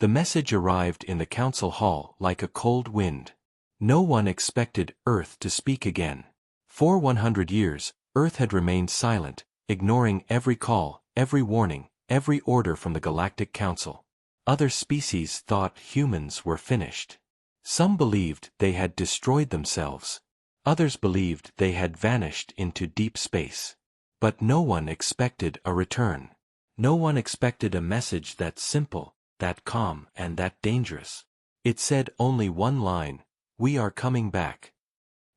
The message arrived in the council hall like a cold wind. No one expected Earth to speak again. For 100 years, Earth had remained silent, ignoring every call, every warning, every order from the Galactic Council. Other species thought humans were finished. Some believed they had destroyed themselves. Others believed they had vanished into deep space. But no one expected a return. No one expected a message that simple, that calm, and that dangerous. It said only one line: "We are coming back."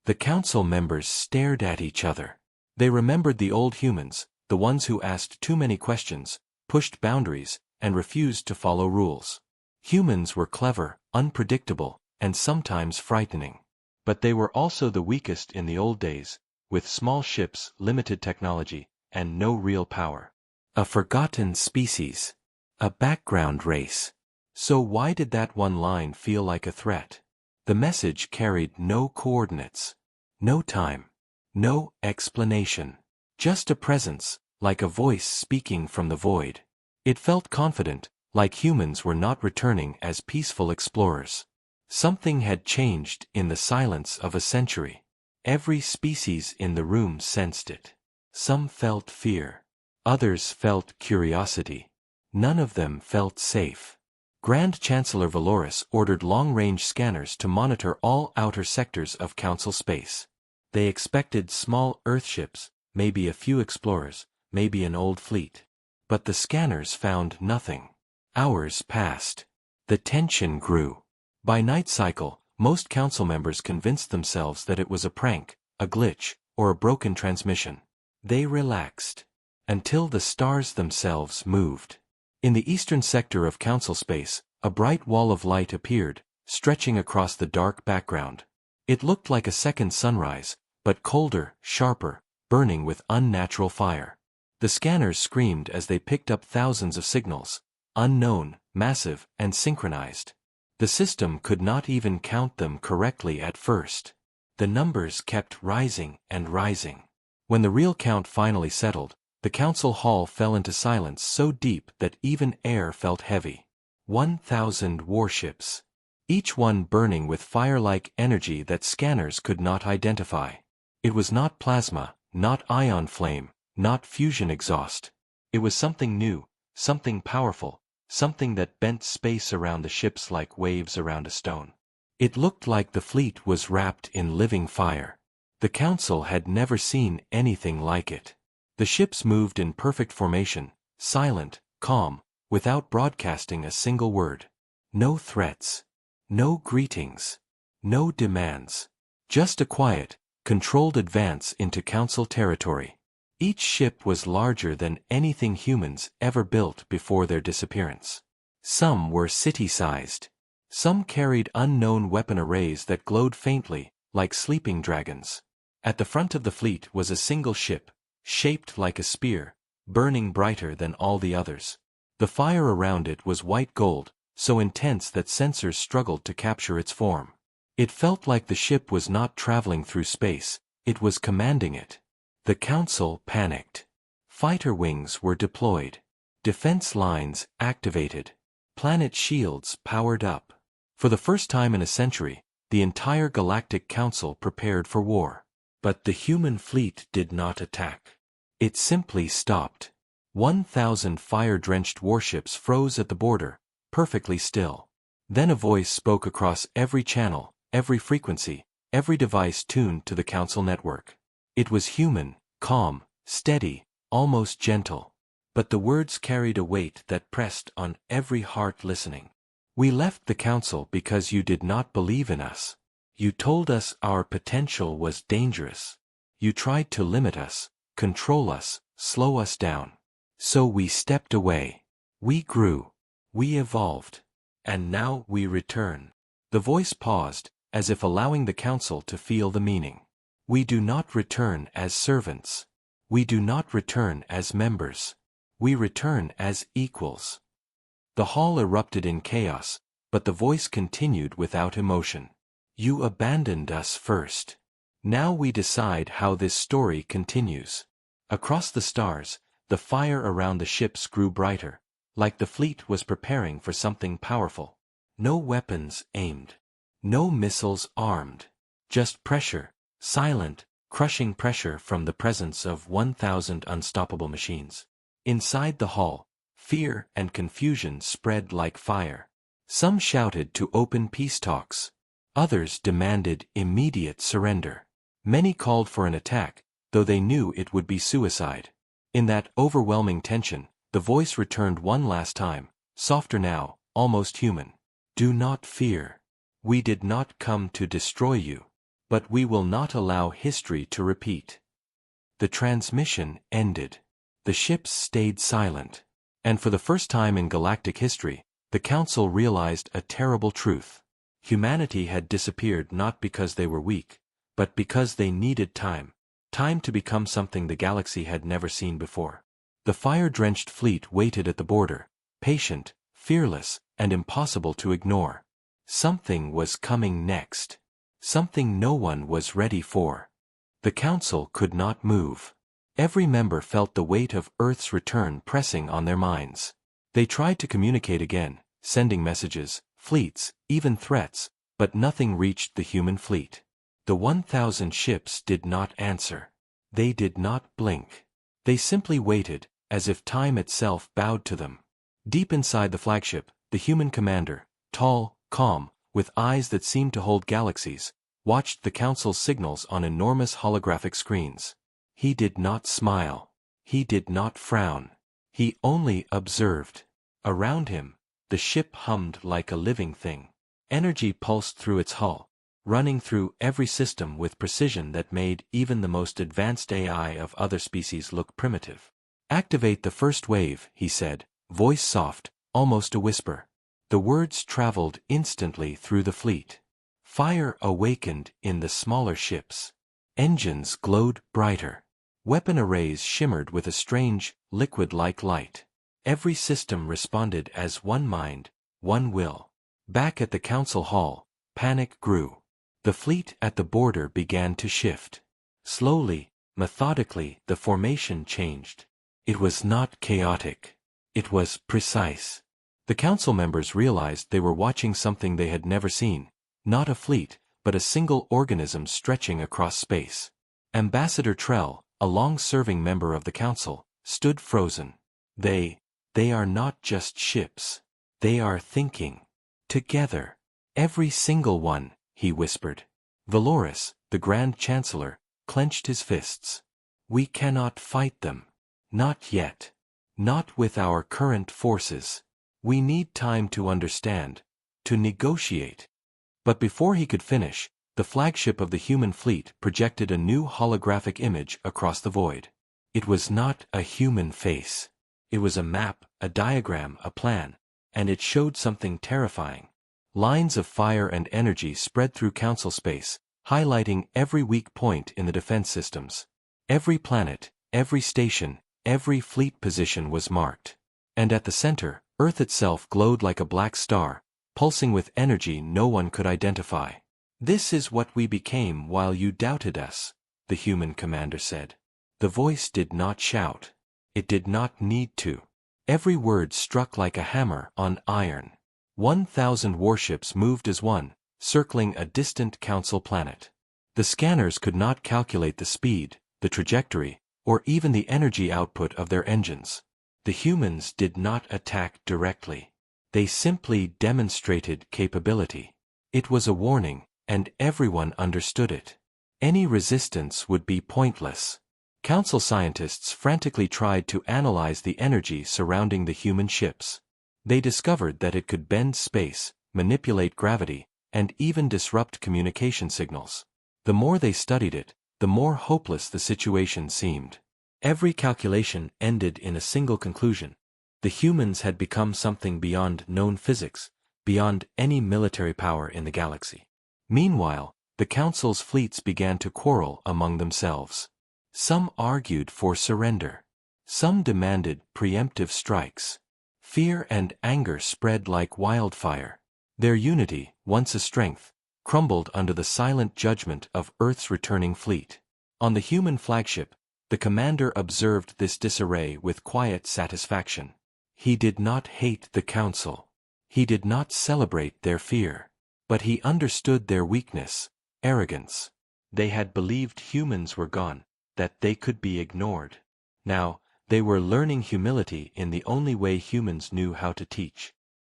The council members stared at each other. They remembered the old humans, the ones who asked too many questions, pushed boundaries, and refused to follow rules. Humans were clever, unpredictable, and sometimes frightening. But they were also the weakest in the old days, with small ships, limited technology, and no real power. A forgotten species. A background race. So why did that one line feel like a threat? The message carried no coordinates, no time, no explanation. Just a presence, like a voice speaking from the void. It felt confident, like humans were not returning as peaceful explorers. Something had changed in the silence of a century. Every species in the room sensed it. Some felt fear. Others felt curiosity. None of them felt safe. Grand Chancellor Valoris ordered long-range scanners to monitor all outer sectors of Council space. They expected small Earthships, maybe a few explorers, maybe an old fleet. But the scanners found nothing. Hours passed. The tension grew. By night cycle, most council members convinced themselves that it was a prank, a glitch, or a broken transmission. They relaxed. Until the stars themselves moved. In the eastern sector of council space, a bright wall of light appeared, stretching across the dark background. It looked like a second sunrise, but colder, sharper, burning with unnatural fire. The scanners screamed as they picked up thousands of signals, unknown, massive, and synchronized. The system could not even count them correctly at first. The numbers kept rising and rising. When the real count finally settled, the council hall fell into silence so deep that even air felt heavy. 1,000 warships. Each one burning with fire-like energy that scanners could not identify. It was not plasma, not ion flame, not fusion exhaust. It was something new, something powerful, something that bent space around the ships like waves around a stone. It looked like the fleet was wrapped in living fire. The council had never seen anything like it. The ships moved in perfect formation, silent, calm, without broadcasting a single word. No threats. No greetings. No demands. Just a quiet, controlled advance into council territory. Each ship was larger than anything humans ever built before their disappearance. Some were city-sized. Some carried unknown weapon arrays that glowed faintly, like sleeping dragons. At the front of the fleet was a single ship, shaped like a spear, burning brighter than all the others. The fire around it was white gold, so intense that sensors struggled to capture its form. It felt like the ship was not traveling through space, it was commanding it. The council panicked. Fighter wings were deployed. Defense lines activated. Planet shields powered up. For the first time in a century, the entire Galactic Council prepared for war. But the human fleet did not attack. It simply stopped. 1,000 fire-drenched warships froze at the border, perfectly still. Then a voice spoke across every channel, every frequency, every device tuned to the Council network. It was human, calm, steady, almost gentle. But the words carried a weight that pressed on every heart listening. "We left the Council because you did not believe in us. You told us our potential was dangerous. You tried to limit us, control us, slow us down. So we stepped away. We grew. We evolved. And now we return." The voice paused, as if allowing the Council to feel the meaning. "We do not return as servants. We do not return as members. We return as equals." The hall erupted in chaos, but the voice continued without emotion. "You abandoned us first. Now we decide how this story continues." Across the stars, the fire around the ships grew brighter. like the fleet was preparing for something powerful. No weapons aimed. No missiles armed. Just pressure, silent, crushing pressure from the presence of 1,000 unstoppable machines. Inside the hall, fear and confusion spread like fire. Some shouted to open peace talks. Others demanded immediate surrender. Many called for an attack, though they knew it would be suicide. In that overwhelming tension, the voice returned one last time, softer now, almost human. Do not fear. We did not come to destroy you. But we will not allow history to repeat. The transmission ended. The ships stayed silent. And for the first time in galactic history, the Council realized a terrible truth. Humanity had disappeared not because they were weak, but because they needed time. Time to become something the galaxy had never seen before. The fire-drenched fleet waited at the border, patient, fearless, and impossible to ignore. Something was coming next. Something no one was ready for. The Council could not move. Every member felt the weight of Earth's return pressing on their minds. They tried to communicate again, sending messages, fleets, even threats, but nothing reached the human fleet. The 1,000 ships did not answer. They did not blink. They simply waited, as if time itself bowed to them. Deep inside the flagship, the human commander, tall, calm, with eyes that seemed to hold galaxies, watched the Council's signals on enormous holographic screens. He did not smile. He did not frown. He only observed. Around him, the ship hummed like a living thing. Energy pulsed through its hull, running through every system with precision that made even the most advanced AI of other species look primitive. Activate the first wave, he said, voice soft, almost a whisper. The words traveled instantly through the fleet. Fire awakened in the smaller ships. Engines glowed brighter. Weapon arrays shimmered with a strange, liquid-like light. Every system responded as one mind, one will. Back at the Council Hall, panic grew. The fleet at the border began to shift. Slowly, methodically, the formation changed. It was not chaotic. It was precise. The Council members realized they were watching something they had never seen, not a fleet, but a single organism stretching across space. Ambassador Trell, a long-serving member of the Council, stood frozen. They are not just ships. They are thinking. Together. Every single one, he whispered. Valoris, the Grand Chancellor, clenched his fists. We cannot fight them. Not yet. Not with our current forces. We need time to understand, to negotiate. But before he could finish, the flagship of the human fleet projected a new holographic image across the void. It was not a human face. It was a map, a diagram, a plan, and it showed something terrifying. Lines of fire and energy spread through Council space, highlighting every weak point in the defense systems. Every planet, every station, every fleet position was marked. And at the center, Earth itself glowed like a black star, pulsing with energy no one could identify. This is what we became while you doubted us, the human commander said. The voice did not shout. It did not need to. Every word struck like a hammer on iron. 1,000 warships moved as one, circling a distant Council planet. The scanners could not calculate the speed, the trajectory, or even the energy output of their engines. The humans did not attack directly. They simply demonstrated capability. It was a warning, and everyone understood it. Any resistance would be pointless. Council scientists frantically tried to analyze the energy surrounding the human ships. They discovered that it could bend space, manipulate gravity, and even disrupt communication signals. The more they studied it, the more hopeless the situation seemed. Every calculation ended in a single conclusion. The humans had become something beyond known physics, beyond any military power in the galaxy. Meanwhile, the Council's fleets began to quarrel among themselves. Some argued for surrender. Some demanded preemptive strikes. Fear and anger spread like wildfire. Their unity, once a strength, crumbled under the silent judgment of Earth's returning fleet. On the human flagship, the commander observed this disarray with quiet satisfaction. He did not hate the council. He did not celebrate their fear. But he understood their weakness, arrogance. They had believed humans were gone, that they could be ignored. Now, they were learning humility in the only way humans knew how to teach.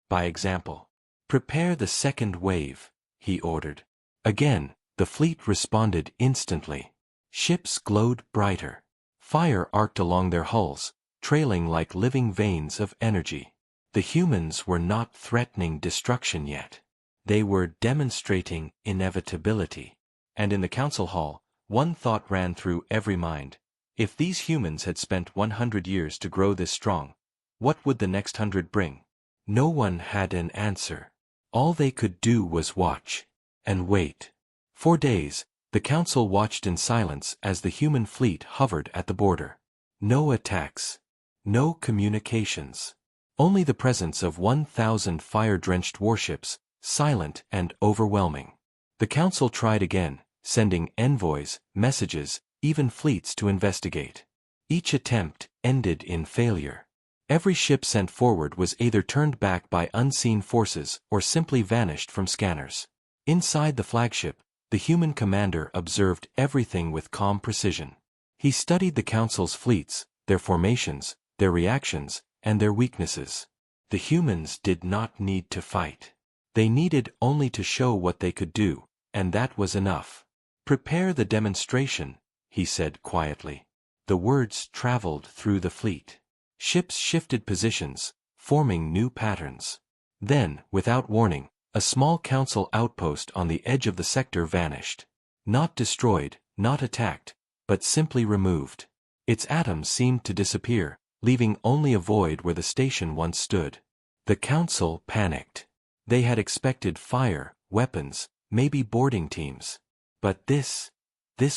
By example. "Prepare the second wave," he ordered. Again, the fleet responded instantly. Ships glowed brighter. Fire arced along their hulls, trailing like living veins of energy. The humans were not threatening destruction yet. They were demonstrating inevitability. And in the council hall, one thought ran through every mind. If these humans had spent 100 years to grow this strong, what would the next 100 bring? No one had an answer. All they could do was watch. And wait. For days, the council watched in silence as the human fleet hovered at the border. No attacks. No communications. Only the presence of 1,000 fire-drenched warships, silent and overwhelming. The council tried again, sending envoys, messages, even fleets to investigate. Each attempt ended in failure. Every ship sent forward was either turned back by unseen forces or simply vanished from scanners. Inside the flagship, the human commander observed everything with calm precision. He studied the council's fleets, their formations, their reactions, and their weaknesses. The humans did not need to fight. They needed only to show what they could do, and that was enough. "Prepare the demonstration," he said quietly. The words traveled through the fleet. Ships shifted positions, forming new patterns. Then, without warning, a small council outpost on the edge of the sector vanished. Not destroyed, not attacked, but simply removed. Its atoms seemed to disappear, leaving only a void where the station once stood. The council panicked. They had expected fire, weapons, maybe boarding teams. But this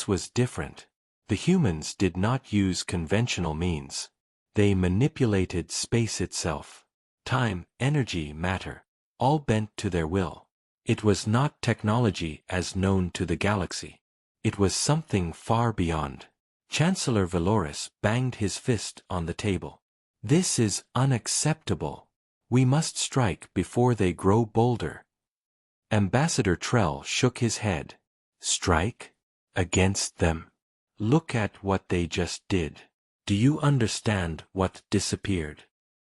was different. The humans did not use conventional means. They manipulated space itself. Time, energy, matter, all bent to their will. It was not technology as known to the galaxy. It was something far beyond. Chancellor Valoris banged his fist on the table. "This is unacceptable. We must strike before they grow bolder." Ambassador Trell shook his head. "Strike? Against them? Look at what they just did. Do you understand what disappeared?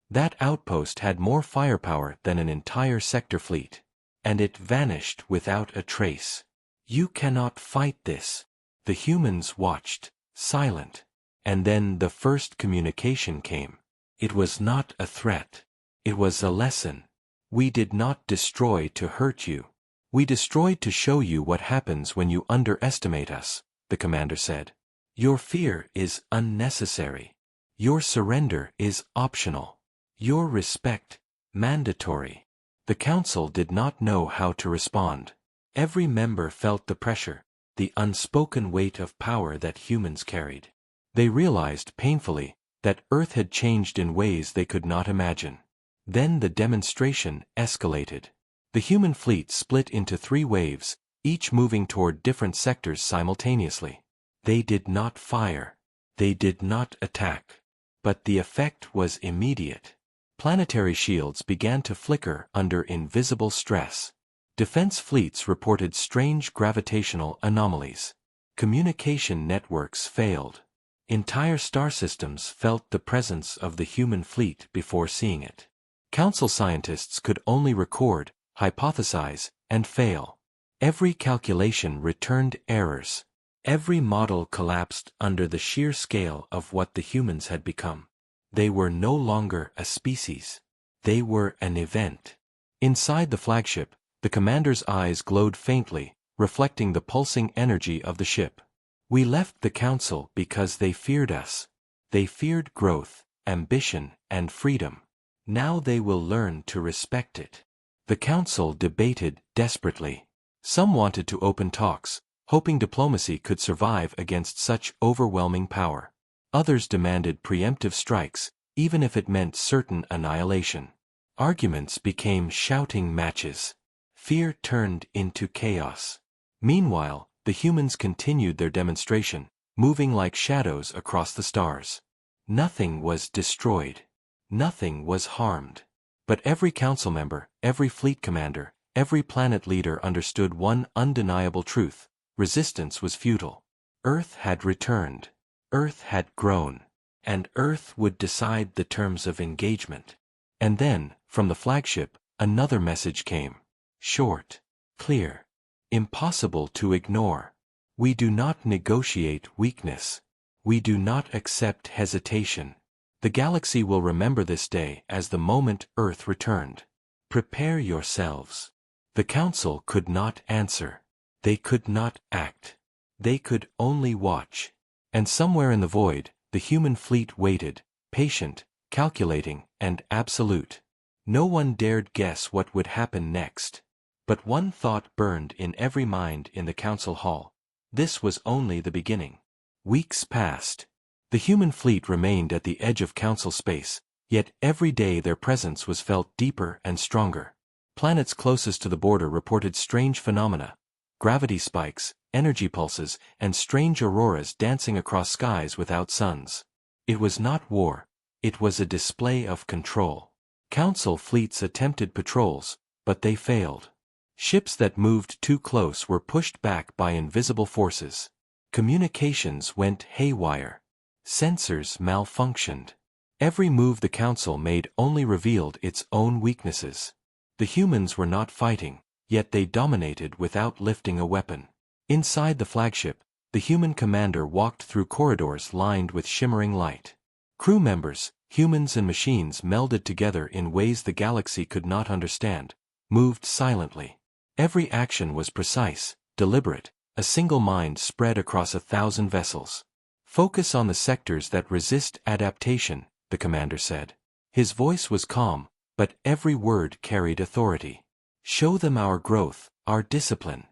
That outpost had more firepower than an entire sector fleet. And it vanished without a trace. You cannot fight this." The humans watched, silent. And then the first communication came. It was not a threat. It was a lesson. "We did not destroy to hurt you. We destroyed to show you what happens when you underestimate us," the commander said. "Your fear is unnecessary. Your surrender is optional. Your respect, mandatory." The council did not know how to respond. Every member felt the pressure, the unspoken weight of power that humans carried. They realized painfully that Earth had changed in ways they could not imagine. Then the demonstration escalated. The human fleet split into 3 waves, each moving toward different sectors simultaneously. They did not fire. They did not attack. But the effect was immediate. Planetary shields began to flicker under invisible stress. Defense fleets reported strange gravitational anomalies. Communication networks failed. Entire star systems felt the presence of the human fleet before seeing it. Council scientists could only record, hypothesize, and fail. Every calculation returned errors. Every model collapsed under the sheer scale of what the humans had become. They were no longer a species. They were an event. Inside the flagship, the commander's eyes glowed faintly, reflecting the pulsing energy of the ship. "We left the council because they feared us. They feared growth, ambition, and freedom. Now they will learn to respect it." The council debated desperately. Some wanted to open talks, hoping diplomacy could survive against such overwhelming power. Others demanded preemptive strikes, even if it meant certain annihilation. Arguments became shouting matches. Fear turned into chaos. Meanwhile, the humans continued their demonstration, moving like shadows across the stars. Nothing was destroyed. Nothing was harmed. But every council member, every fleet commander, every planet leader understood one undeniable truth: resistance was futile. Earth had returned. Earth had grown. And Earth would decide the terms of engagement. And then, from the flagship, another message came. Short. Clear. Impossible to ignore. We do not negotiate weakness. We do not accept hesitation. The galaxy will remember this day as the moment Earth returned. Prepare yourselves. The Council could not answer. They could not act. They could only watch. And somewhere in the void, the human fleet waited, patient, calculating, and absolute. No one dared guess what would happen next. But one thought burned in every mind in the council hall. This was only the beginning. Weeks passed. The human fleet remained at the edge of council space, yet every day their presence was felt deeper and stronger. Planets closest to the border reported strange phenomena: gravity spikes, energy pulses, and strange auroras dancing across skies without suns. It was not war. It was a display of control. Council fleets attempted patrols, but they failed. Ships that moved too close were pushed back by invisible forces. Communications went haywire. Sensors malfunctioned. Every move the Council made only revealed its own weaknesses. The humans were not fighting, yet they dominated without lifting a weapon. Inside the flagship, the human commander walked through corridors lined with shimmering light. Crew members, humans and machines melded together in ways the galaxy could not understand, moved silently. Every action was precise, deliberate, a single mind spread across 1,000 vessels. Focus on the sectors that resist adaptation, the commander said. His voice was calm, but every word carried authority. Show them our growth, our discipline.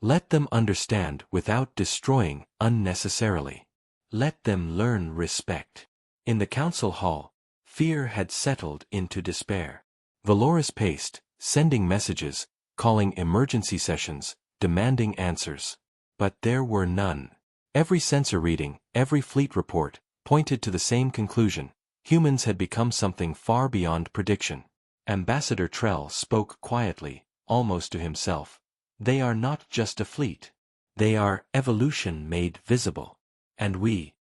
Let them understand without destroying unnecessarily. Let them learn respect. In the council hall, fear had settled into despair. Valoris paced, sending messages, calling emergency sessions, demanding answers. But there were none. Every sensor reading, every fleet report, pointed to the same conclusion: humans had become something far beyond prediction. Ambassador Trell spoke quietly, almost to himself. They are not just a fleet. They are evolution made visible. And we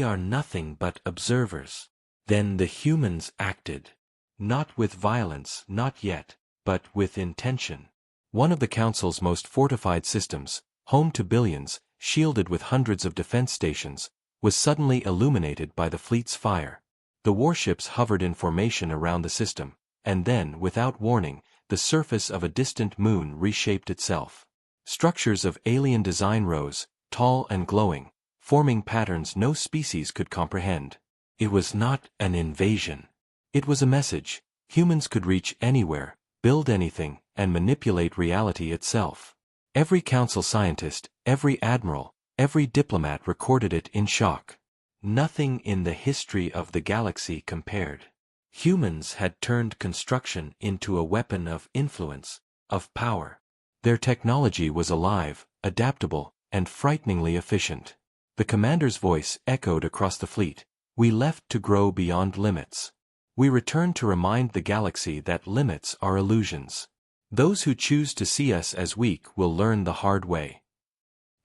are nothing but observers. Then the humans acted. Not with violence, not yet, but with intention. One of the Council's most fortified systems, home to billions, shielded with hundreds of defense stations, was suddenly illuminated by the fleet's fire. The warships hovered in formation around the system, and then, without warning, the surface of a distant moon reshaped itself. Structures of alien design rose, tall and glowing, forming patterns no species could comprehend. It was not an invasion. It was a message. Humans could reach anywhere, build anything, and manipulate reality itself. Every council scientist, every admiral, every diplomat recorded it in shock. Nothing in the history of the galaxy compared. Humans had turned construction into a weapon of influence, of power. Their technology was alive, adaptable, and frighteningly efficient. The commander's voice echoed across the fleet. We left to grow beyond limits. We return to remind the galaxy that limits are illusions. Those who choose to see us as weak will learn the hard way.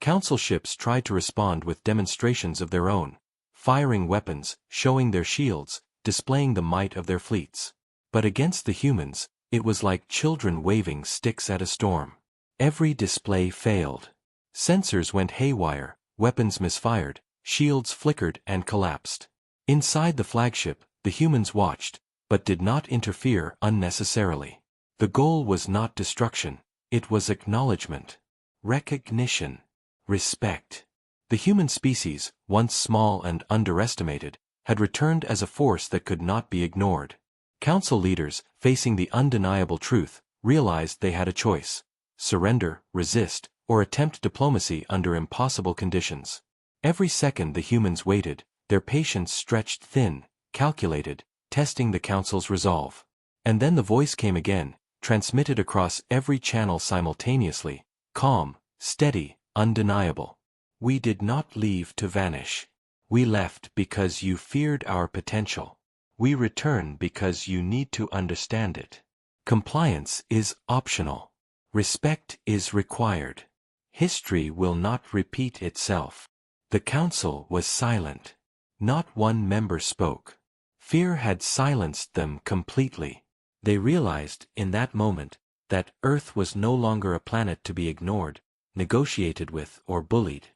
Council ships tried to respond with demonstrations of their own, firing weapons, showing their shields, displaying the might of their fleets. But against the humans, it was like children waving sticks at a storm. Every display failed. Sensors went haywire, weapons misfired, shields flickered and collapsed. Inside the flagship, the humans watched, but did not interfere unnecessarily. The goal was not destruction, it was acknowledgement, recognition, respect. The human species, once small and underestimated, had returned as a force that could not be ignored. Council leaders, facing the undeniable truth, realized they had a choice: surrender, resist, or attempt diplomacy under impossible conditions. Every second the humans waited, their patience stretched thin, calculated, testing the Council's resolve. And then the voice came again, transmitted across every channel simultaneously, calm, steady, undeniable. We did not leave to vanish. We left because you feared our potential. We return because you need to understand it. Compliance is optional. Respect is required. History will not repeat itself. The council was silent. Not one member spoke. Fear had silenced them completely. They realized, in that moment, that Earth was no longer a planet to be ignored, negotiated with, or bullied.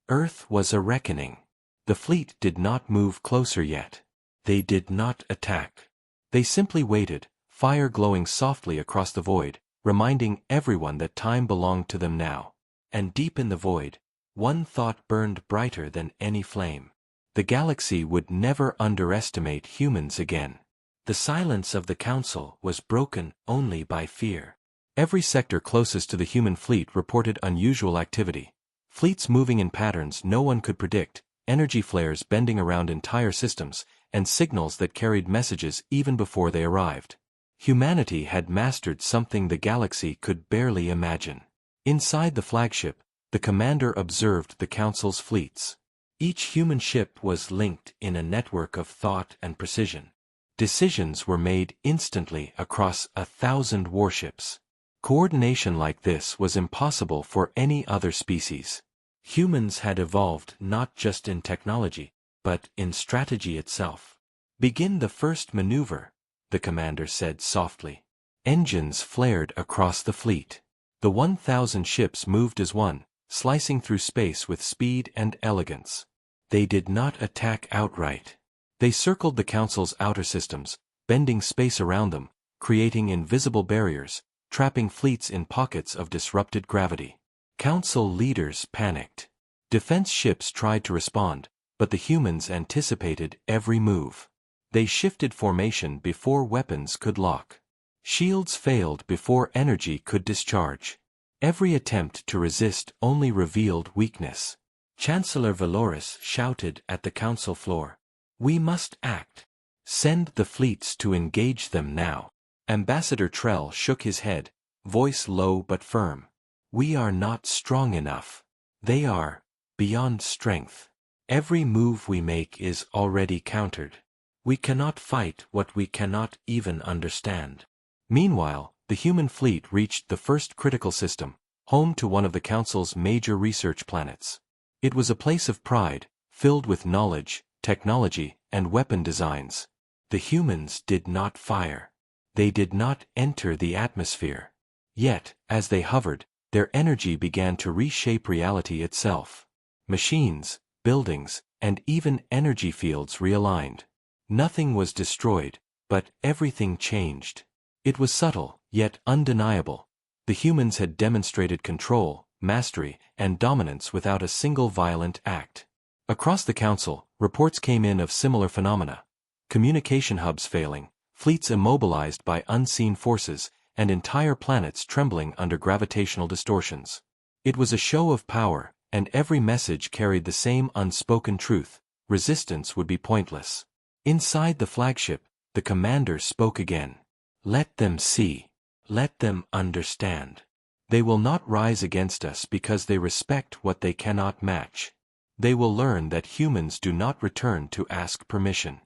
Earth was a reckoning. The fleet did not move closer yet. They did not attack. They simply waited, fire glowing softly across the void, reminding everyone that time belonged to them now. And deep in the void, one thought burned brighter than any flame. The galaxy would never underestimate humans again. The silence of the council was broken only by fear. Every sector closest to the human fleet reported unusual activity. Fleets moving in patterns no one could predict, energy flares bending around entire systems, and signals that carried messages even before they arrived. Humanity had mastered something the galaxy could barely imagine. Inside the flagship, the commander observed the council's fleets. Each human ship was linked in a network of thought and precision. Decisions were made instantly across 1,000 warships. Coordination like this was impossible for any other species. Humans had evolved not just in technology, but in strategy itself. "Begin the first maneuver," the commander said softly. Engines flared across the fleet. The 1,000 ships moved as one, slicing through space with speed and elegance. They did not attack outright. They circled the council's outer systems, bending space around them, creating invisible barriers, trapping fleets in pockets of disrupted gravity. Council leaders panicked. Defense ships tried to respond, but the humans anticipated every move. They shifted formation before weapons could lock. Shields failed before energy could discharge. Every attempt to resist only revealed weakness. Chancellor Valoris shouted at the council floor, "We must act. Send the fleets to engage them now." Ambassador Trell shook his head, voice low but firm. "We are not strong enough. They are, beyond strength. Every move we make is already countered. We cannot fight what we cannot even understand." Meanwhile, the human fleet reached the first critical system, home to one of the Council's major research planets. It was a place of pride, filled with knowledge, technology, and weapon designs. The humans did not fire. They did not enter the atmosphere. Yet, as they hovered, their energy began to reshape reality itself. Machines, buildings, and even energy fields realigned. Nothing was destroyed, but everything changed. It was subtle, yet undeniable. The humans had demonstrated control, mastery, and dominance without a single violent act. Across the Council, reports came in of similar phenomena. Communication hubs failing, fleets immobilized by unseen forces, and entire planets trembling under gravitational distortions. It was a show of power, and every message carried the same unspoken truth: resistance would be pointless. Inside the flagship, the commander spoke again. "Let them see. Let them understand. They will not rise against us because they respect what they cannot match. They will learn that humans do not return to ask permission."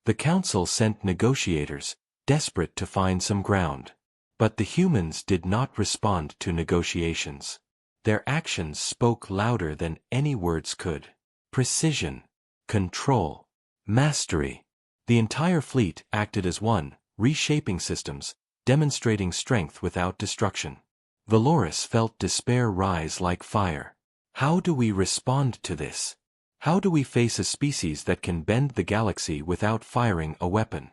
The Council sent negotiators, desperate to find some ground. But the humans did not respond to negotiations. Their actions spoke louder than any words could. Precision, control, mastery. The entire fleet acted as one, reshaping systems, demonstrating strength without destruction. Valoris felt despair rise like fire. How do we respond to this? How do we face a species that can bend the galaxy without firing a weapon?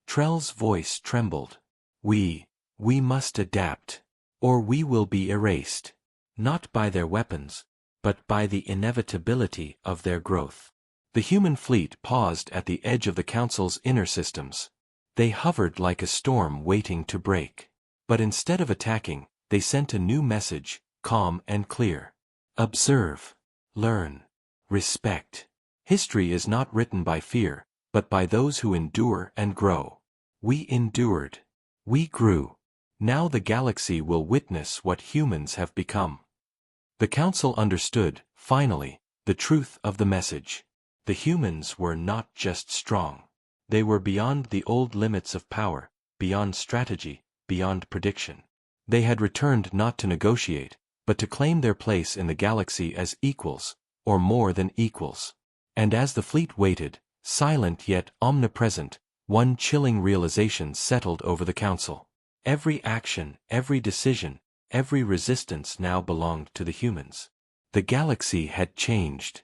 Trell's voice trembled. We must adapt, or we will be erased. Not by their weapons, but by the inevitability of their growth. The human fleet paused at the edge of the Council's inner systems. They hovered like a storm waiting to break. But instead of attacking, they sent a new message, calm and clear. Observe. Learn. Respect. History is not written by fear, but by those who endure and grow. We endured. We grew. Now the galaxy will witness what humans have become. The Council understood, finally, the truth of the message. The humans were not just strong. They were beyond the old limits of power, beyond strategy, beyond prediction. They had returned not to negotiate, but to claim their place in the galaxy as equals, or more than equals. And as the fleet waited, silent yet omnipresent, one chilling realization settled over the council. Every action, every decision, every resistance now belonged to the humans. The galaxy had changed.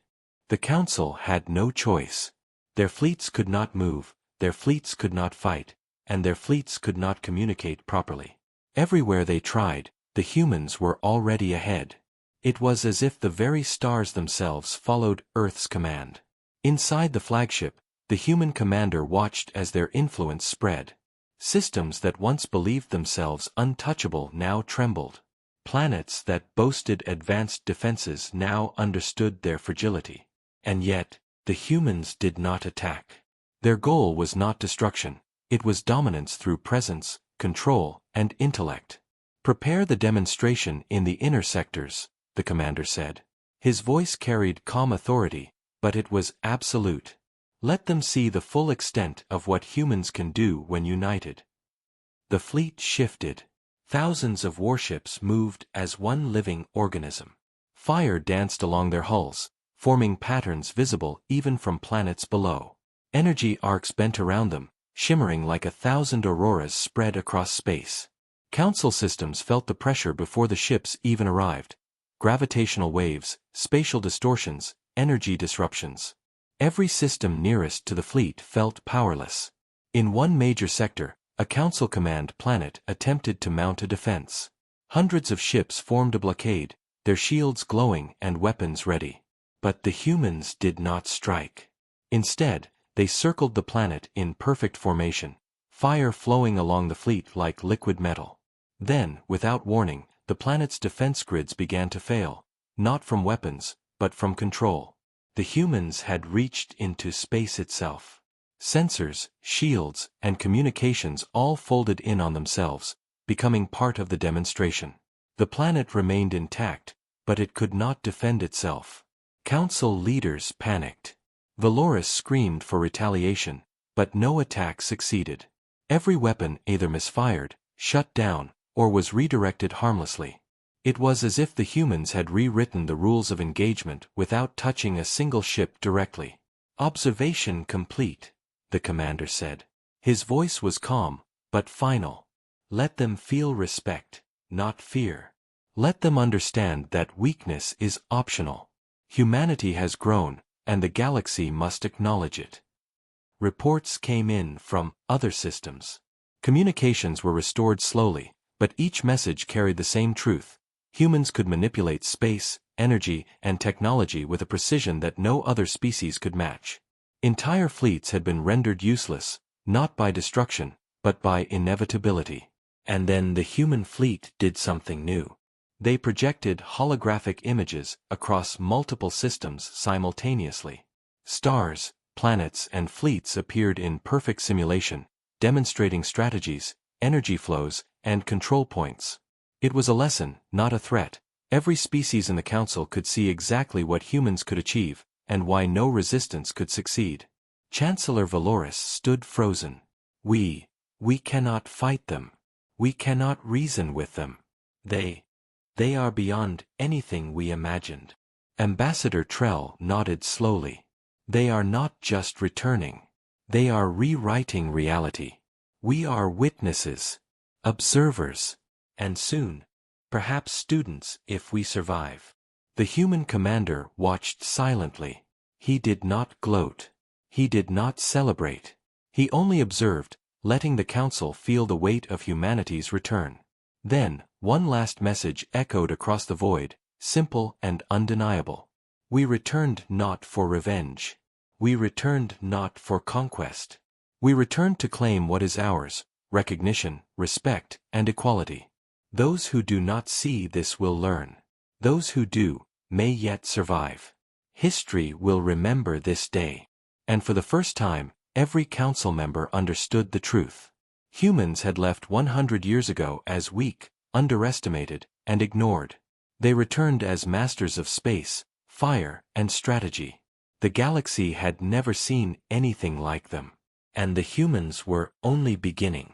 The council had no choice. Their fleets could not move, their fleets could not fight, and their fleets could not communicate properly. Everywhere they tried, the humans were already ahead. It was as if the very stars themselves followed Earth's command. Inside the flagship, the human commander watched as their influence spread. Systems that once believed themselves untouchable now trembled. Planets that boasted advanced defenses now understood their fragility. And yet, the humans did not attack. Their goal was not destruction, it was dominance through presence, control, and intellect. "Prepare the demonstration in the inner sectors," the commander said. His voice carried calm authority, but it was absolute. "Let them see the full extent of what humans can do when united." The fleet shifted. Thousands of warships moved as one living organism. Fire danced along their hulls, forming patterns visible even from planets below. Energy arcs bent around them, shimmering like 1,000 auroras spread across space. Council systems felt the pressure before the ships even arrived. Gravitational waves, spatial distortions, energy disruptions. Every system nearest to the fleet felt powerless. In one major sector, a council command planet attempted to mount a defense. Hundreds of ships formed a blockade, their shields glowing and weapons ready. But the humans did not strike. Instead, they circled the planet in perfect formation, fire flowing along the fleet like liquid metal. Then, without warning, the planet's defense grids began to fail, not from weapons, but from control. The humans had reached into space itself. Sensors, shields, and communications all folded in on themselves, becoming part of the demonstration. The planet remained intact, but it could not defend itself. Council leaders panicked. Valoris screamed for retaliation, but no attack succeeded. Every weapon either misfired, shut down, or was redirected harmlessly. It was as if the humans had rewritten the rules of engagement without touching a single ship directly. "Observation complete," the commander said. His voice was calm, but final. "Let them feel respect, not fear. Let them understand that weakness is optional. Humanity has grown, and the galaxy must acknowledge it." Reports came in from other systems. Communications were restored slowly, but each message carried the same truth. Humans could manipulate space, energy, and technology with a precision that no other species could match. Entire fleets had been rendered useless, not by destruction, but by inevitability. And then the human fleet did something new. They projected holographic images across multiple systems simultaneously. Stars, planets, and fleets appeared in perfect simulation, demonstrating strategies, energy flows, and control points. It was a lesson, not a threat. Every species in the council could see exactly what humans could achieve, and why no resistance could succeed. Chancellor Valoris stood frozen. We cannot fight them. We cannot reason with them. They are beyond anything we imagined. Ambassador Trell nodded slowly. They are not just returning. They are rewriting reality. We are witnesses, observers, and soon, perhaps students if we survive. The human commander watched silently. He did not gloat. He did not celebrate. He only observed, letting the council feel the weight of humanity's return. Then, one last message echoed across the void, simple and undeniable. We returned not for revenge. We returned not for conquest. We returned to claim what is ours: recognition, respect, and equality. Those who do not see this will learn. Those who do, may yet survive. History will remember this day. And for the first time, every council member understood the truth. Humans had left 100 years ago as weak, underestimated, and ignored. They returned as masters of space, fire, and strategy. The galaxy had never seen anything like them. and the humans were only beginning.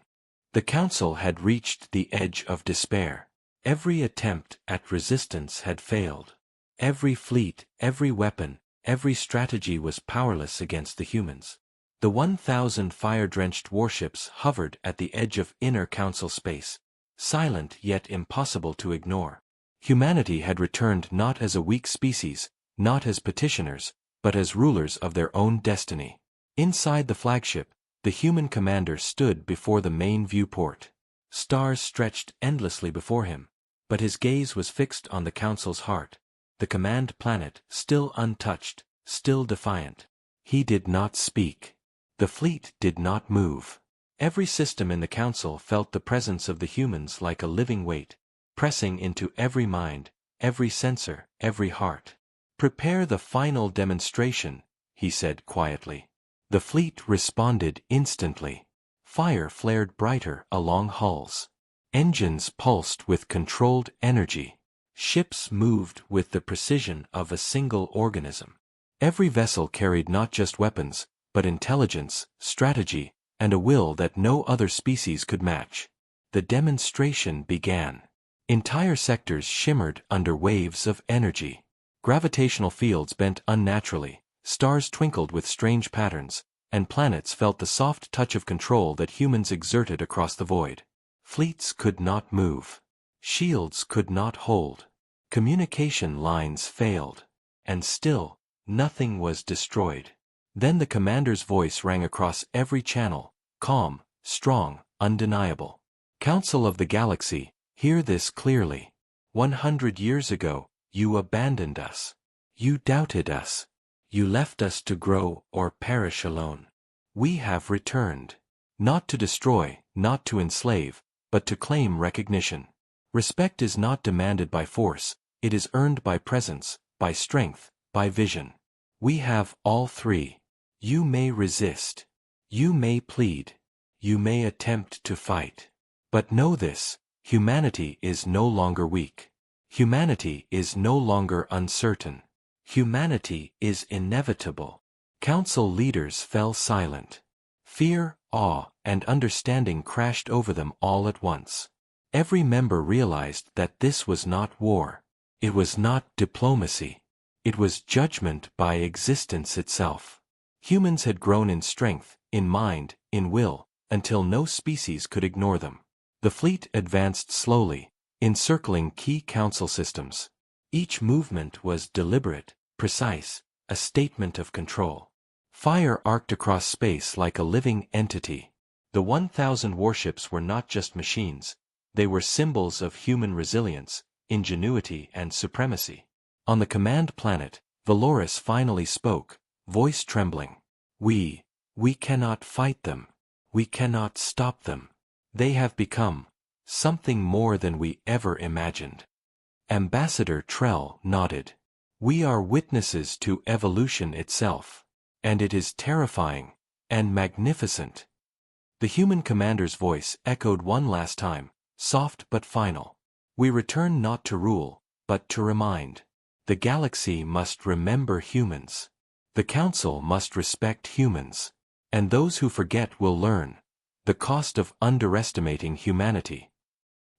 The council had reached the edge of despair. Every attempt at resistance had failed. Every fleet, every weapon, every strategy was powerless against the humans. The 1,000 fire-drenched warships hovered at the edge of inner council space, silent yet impossible to ignore. Humanity had returned not as a weak species, not as petitioners, but as rulers of their own destiny. Inside the flagship, the human commander stood before the main viewport. Stars stretched endlessly before him, but his gaze was fixed on the council's heart, the command planet, still untouched, still defiant. He did not speak. The fleet did not move. Every system in the council felt the presence of the humans like a living weight, pressing into every mind, every sensor, every heart. "Prepare the final demonstration," he said quietly. The fleet responded instantly. Fire flared brighter along hulls. Engines pulsed with controlled energy. Ships moved with the precision of a single organism. Every vessel carried not just weapons, but intelligence, strategy, and a will that no other species could match. The demonstration began. Entire sectors shimmered under waves of energy. Gravitational fields bent unnaturally, stars twinkled with strange patterns, and planets felt the soft touch of control that humans exerted across the void. Fleets could not move. Shields could not hold. Communication lines failed. And still, nothing was destroyed. Then the commander's voice rang across every channel, calm, strong, undeniable. "Council of the Galaxy, hear this clearly. 100 years ago, you abandoned us. You doubted us. You left us to grow or perish alone. We have returned. Not to destroy, not to enslave, but to claim recognition. Respect is not demanded by force, it is earned by presence, by strength, by vision. We have all three. You may resist. You may plead. You may attempt to fight. But know this, humanity is no longer weak. Humanity is no longer uncertain. Humanity is inevitable." Council leaders fell silent. Fear, awe, and understanding crashed over them all at once. Every member realized that this was not war. It was not diplomacy. It was judgment by existence itself. Humans had grown in strength, in mind, in will, until no species could ignore them. The fleet advanced slowly, encircling key council systems. Each movement was deliberate, precise, a statement of control. Fire arced across space like a living entity. The 1,000 warships were not just machines, they were symbols of human resilience, ingenuity, and supremacy. On the command planet, Valoris finally spoke, voice trembling. We cannot fight them. We cannot stop them. They have become something more than we ever imagined." Ambassador Trell nodded. "We are witnesses to evolution itself. And it is terrifying, and magnificent." The human commander's voice echoed one last time, soft but final. "We return not to rule, but to remind. The galaxy must remember humans. The council must respect humans. And those who forget will learn the cost of underestimating humanity."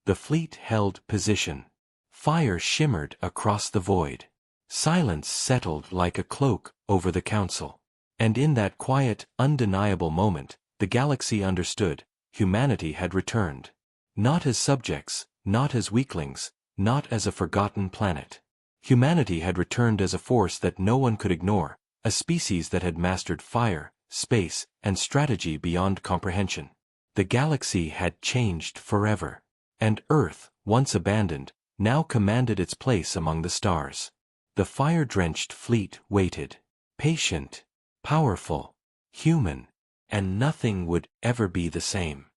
The fleet held position. Fire shimmered across the void. Silence settled like a cloak over the council. And in that quiet, undeniable moment, the galaxy understood, humanity had returned. Not as subjects, not as weaklings, not as a forgotten planet. Humanity had returned as a force that no one could ignore, a species that had mastered fire, space, and strategy beyond comprehension. The galaxy had changed forever. And Earth, once abandoned, now commanded its place among the stars. The fire-drenched fleet waited. Patient, powerful, human, and nothing would ever be the same.